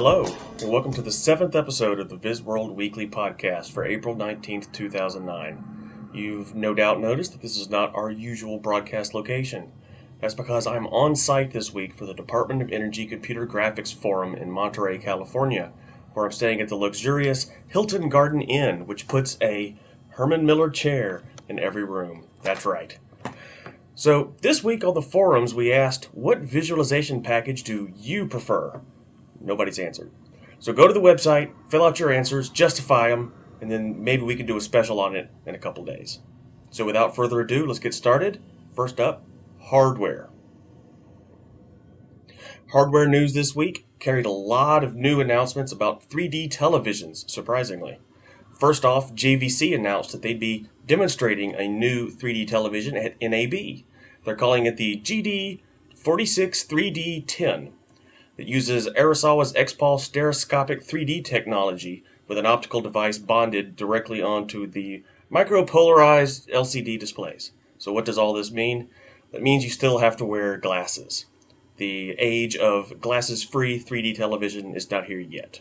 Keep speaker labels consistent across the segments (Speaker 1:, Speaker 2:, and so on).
Speaker 1: Hello, and welcome to the 7th episode of the Viz World Weekly Podcast for April 19th, 2009. You've no doubt noticed that this is not our usual broadcast location. That's because I'm on site this week for the Department of Energy Computer Graphics Forum in Monterey, California, where I'm staying at the luxurious Hilton Garden Inn, which puts a Herman Miller chair in every room. That's right. So, this week on the forums we asked, what visualization package do you prefer? Nobody's answered. So go to the website, fill out your answers, justify them, and then maybe we can do a special on it in a couple days. So without further ado, let's get started. First up, hardware. Hardware news this week carried a lot of new announcements about 3D televisions, surprisingly. First off, JVC announced that they'd be demonstrating a new 3D television at NAB. They're calling it the GD46 3D10. It uses Arasawa's XPAL stereoscopic 3D technology with an optical device bonded directly onto the micropolarized LCD displays. So what does all this mean? That means you still have to wear glasses. The age of glasses-free 3D television is not here yet.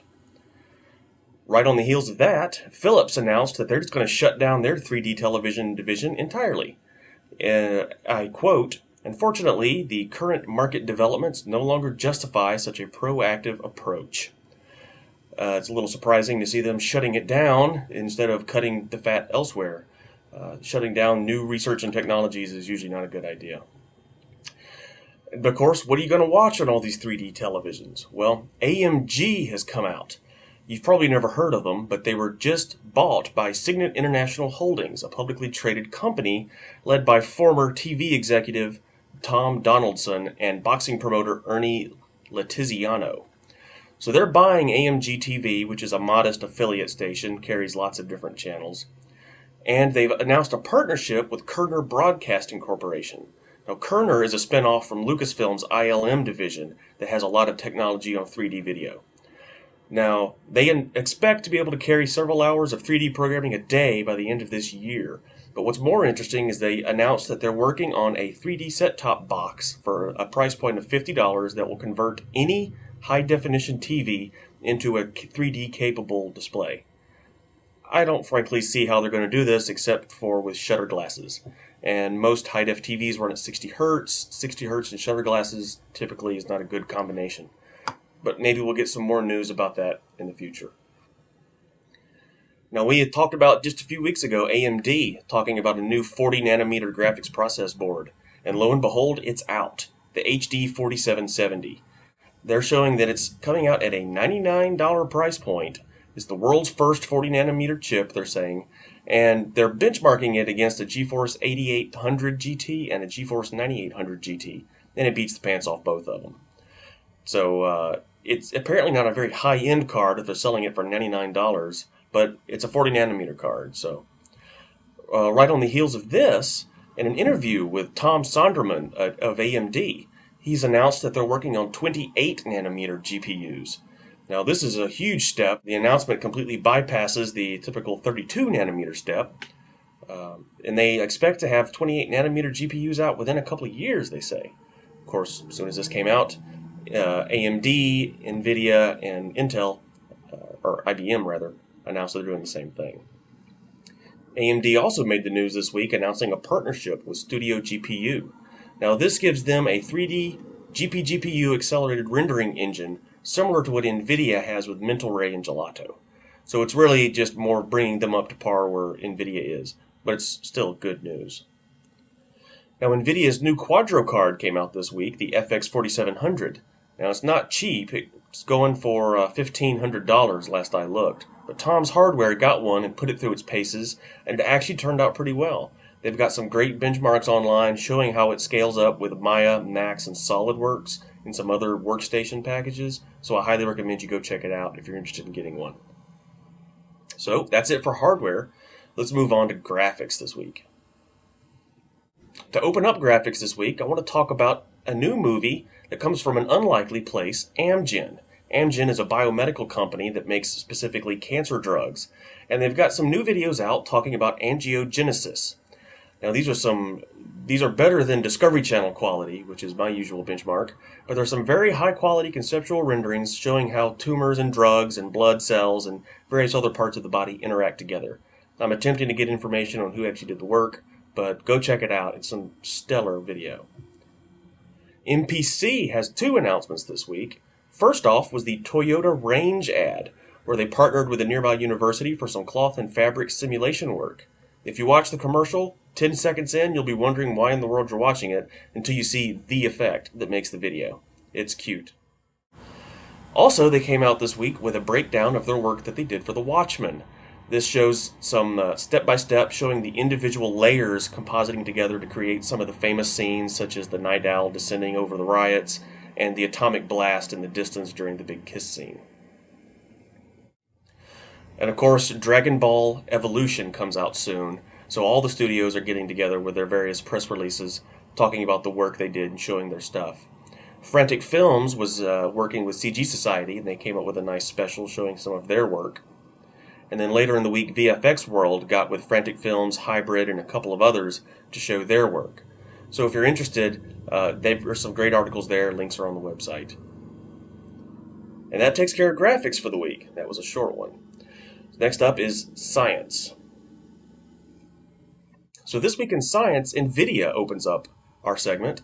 Speaker 1: Right on the heels of that, Philips announced that they're just going to shut down their 3D television division entirely. I quote, "Unfortunately, the current market developments no longer justify such a proactive approach." It's a little surprising to see them shutting it down instead of cutting the fat elsewhere. Shutting down new research and technologies is usually not a good idea. But of course, what are you going to watch on all these 3D televisions? Well, AMG has come out. You've probably never heard of them, but they were just bought by Signet International Holdings, a publicly traded company led by former TV executive Tom Donaldson and boxing promoter Ernie Letiziano. So they're buying AMG TV, which is a modest affiliate station, carries lots of different channels. And they've announced a partnership with Kerner Broadcasting Corporation. Now, Kerner is a spinoff from Lucasfilm's ILM division that has a lot of technology on 3D video. Now, they expect to be able to carry several hours of 3D programming a day by the end of this year. But what's more interesting is they announced that they're working on a 3D set-top box for a price point of $50 that will convert any high-definition TV into a 3D-capable display. I don't frankly see how they're going to do this except for with shutter glasses. And most high-def TVs run at 60 Hertz. 60 Hertz and shutter glasses typically is not a good combination. But maybe we'll get some more news about that in the future. Now, we had talked about just a few weeks ago AMD talking about a new 40nm graphics process board. And lo and behold, it's out. The HD 4770. They're showing that it's coming out at a $99 price point. It's the world's first 40nm chip, they're saying. And they're benchmarking it against a GeForce 8800 GT and a GeForce 9800 GT. And it beats the pants off both of them. So, it's apparently not a very high-end card if they're selling it for $99, but it's a 40nm card. So, right on the heels of this, in an interview with Tom Sonderman of AMD, he's announced that they're working on 28nm GPUs. Now, this is a huge step. The announcement completely bypasses the typical 32nm step, and they expect to have 28nm GPUs out within a couple of years, they say. Of course, as soon as this came out, AMD, NVIDIA, and Intel, or IBM rather, announced they're doing the same thing. AMD also made the news this week announcing a partnership with Studio GPU. Now this gives them a 3D GPGPU accelerated rendering engine similar to what NVIDIA has with Mental Ray and Gelato. So it's really just more bringing them up to par where NVIDIA is, but it's still good news. Now NVIDIA's new Quadro card came out this week, the FX 4700. Now, it's not cheap. It's going for $1,500 last I looked. But Tom's Hardware got one and put it through its paces, and it actually turned out pretty well. They've got some great benchmarks online showing how it scales up with Maya, Max, and SolidWorks, and some other workstation packages. So I highly recommend you go check it out if you're interested in getting one. So, that's it for hardware. Let's move on to graphics this week. To open up graphics this week, I want to talk about a new movie that comes from an unlikely place, Amgen. Amgen is a biomedical company that makes specifically cancer drugs, and they've got some new videos out talking about angiogenesis. Now, these are some these are better than Discovery Channel quality, which is my usual benchmark, but there are some very high-quality conceptual renderings showing how tumors and drugs and blood cells and various other parts of the body interact together. I'm attempting to get information on who actually did the work, but go check it out. It's some stellar video. MPC has 2 announcements this week. First off was the Toyota Range ad, where they partnered with a nearby university for some cloth and fabric simulation work. If you watch the commercial, 10 seconds in, you'll be wondering why in the world you're watching it until you see the effect that makes the video. It's cute. Also, they came out this week with a breakdown of their work that they did for The Watchmen. This shows some step-by-step showing the individual layers compositing together to create some of the famous scenes, such as the night owl descending over the riots and the atomic blast in the distance during the big kiss scene. And of course, Dragon Ball Evolution comes out soon, so all the studios are getting together with their various press releases, talking about the work they did and showing their stuff. Frantic Films was working with CG Society, and they came up with a nice special showing some of their work. And then later in the week, VFX World got with Frantic Films, Hybrid, and a couple of others to show their work. So if you're interested, there's some great articles there. Links are on the website. And that takes care of graphics for the week. That was a short one. Next up is science. So this week in science, NVIDIA opens up our segment.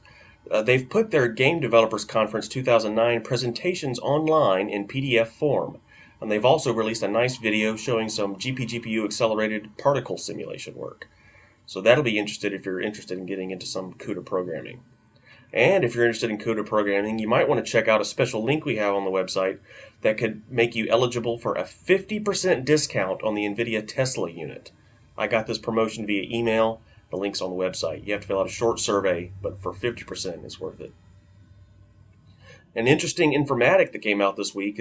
Speaker 1: They've put their Game Developers Conference 2009 presentations online in PDF form. And they've also released a nice video showing some GPU accelerated particle simulation work. So that'll be interesting if you're interested in getting into some CUDA programming. And if you're interested in CUDA programming, you might want to check out a special link we have on the website that could make you eligible for a 50% discount on the NVIDIA Tesla unit. I got this promotion via email. The link's on the website. You have to fill out a short survey, but for 50% it's worth it. An interesting informatic that came out this week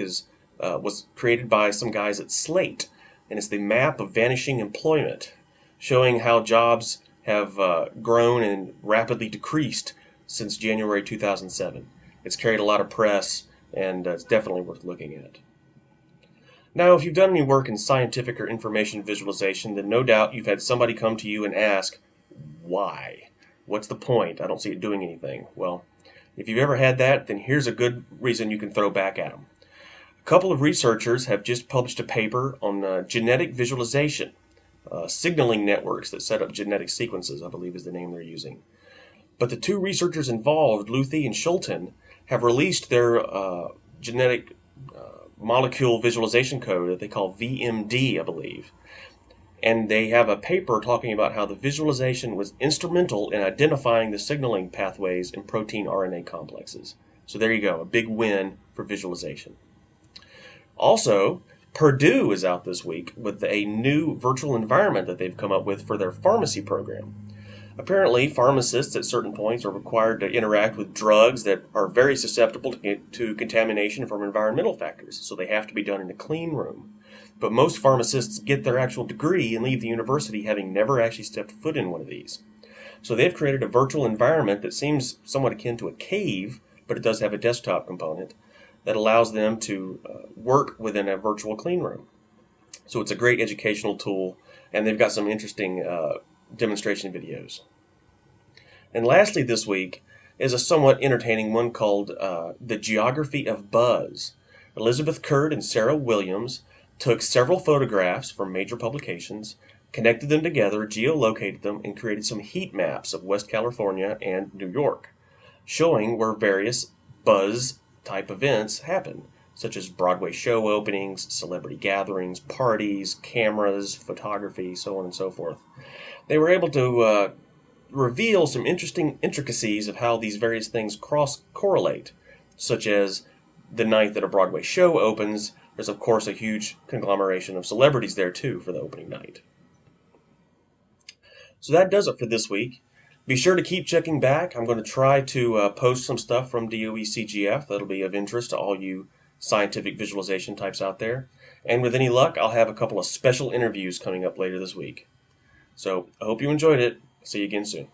Speaker 1: was created by some guys at Slate, and it's the map of vanishing employment, showing how jobs have grown and rapidly decreased since January 2007. It's carried a lot of press, and it's definitely worth looking at. Now, if you've done any work in scientific or information visualization, then no doubt you've had somebody come to you and ask, why? What's the point? I don't see it doing anything. Well, if you've ever had that, then here's a good reason you can throw back at them. A couple of researchers have just published a paper on genetic visualization, signaling networks that set up genetic sequences, I believe is the name they're using. But the 2 researchers involved, Luthi and Schulten, have released their genetic molecule visualization code that they call VMD, I believe. And they have a paper talking about how the visualization was instrumental in identifying the signaling pathways in protein RNA complexes. So there you go, a big win for visualization. Also, Purdue is out this week with a new virtual environment that they've come up with for their pharmacy program. Apparently, pharmacists at certain points are required to interact with drugs that are very susceptible to contamination from environmental factors, so they have to be done in a clean room. But most pharmacists get their actual degree and leave the university having never actually stepped foot in one of these. So they've created a virtual environment that seems somewhat akin to a cave, but it does have a desktop component that allows them to work within a virtual clean room. So it's a great educational tool, and they've got some interesting demonstration videos. And lastly this week is a somewhat entertaining one called The Geography of Buzz. Elizabeth Curd and Sarah Williams took several photographs from major publications, connected them together, geolocated them, and created some heat maps of West California and New York, showing where various buzz-type events happen, such as Broadway show openings, celebrity gatherings, parties, cameras, photography, so on and so forth. They were able to reveal some interesting intricacies of how these various things cross-correlate, such as the night that a Broadway show opens, there's of course a huge conglomeration of celebrities there too for the opening night. So that does it for this week. Be sure to keep checking back. I'm going to try to post some stuff from DOE CGF that'll be of interest to all you scientific visualization types out there. And with any luck, I'll have a couple of special interviews coming up later this week. So I hope you enjoyed it. See you again soon.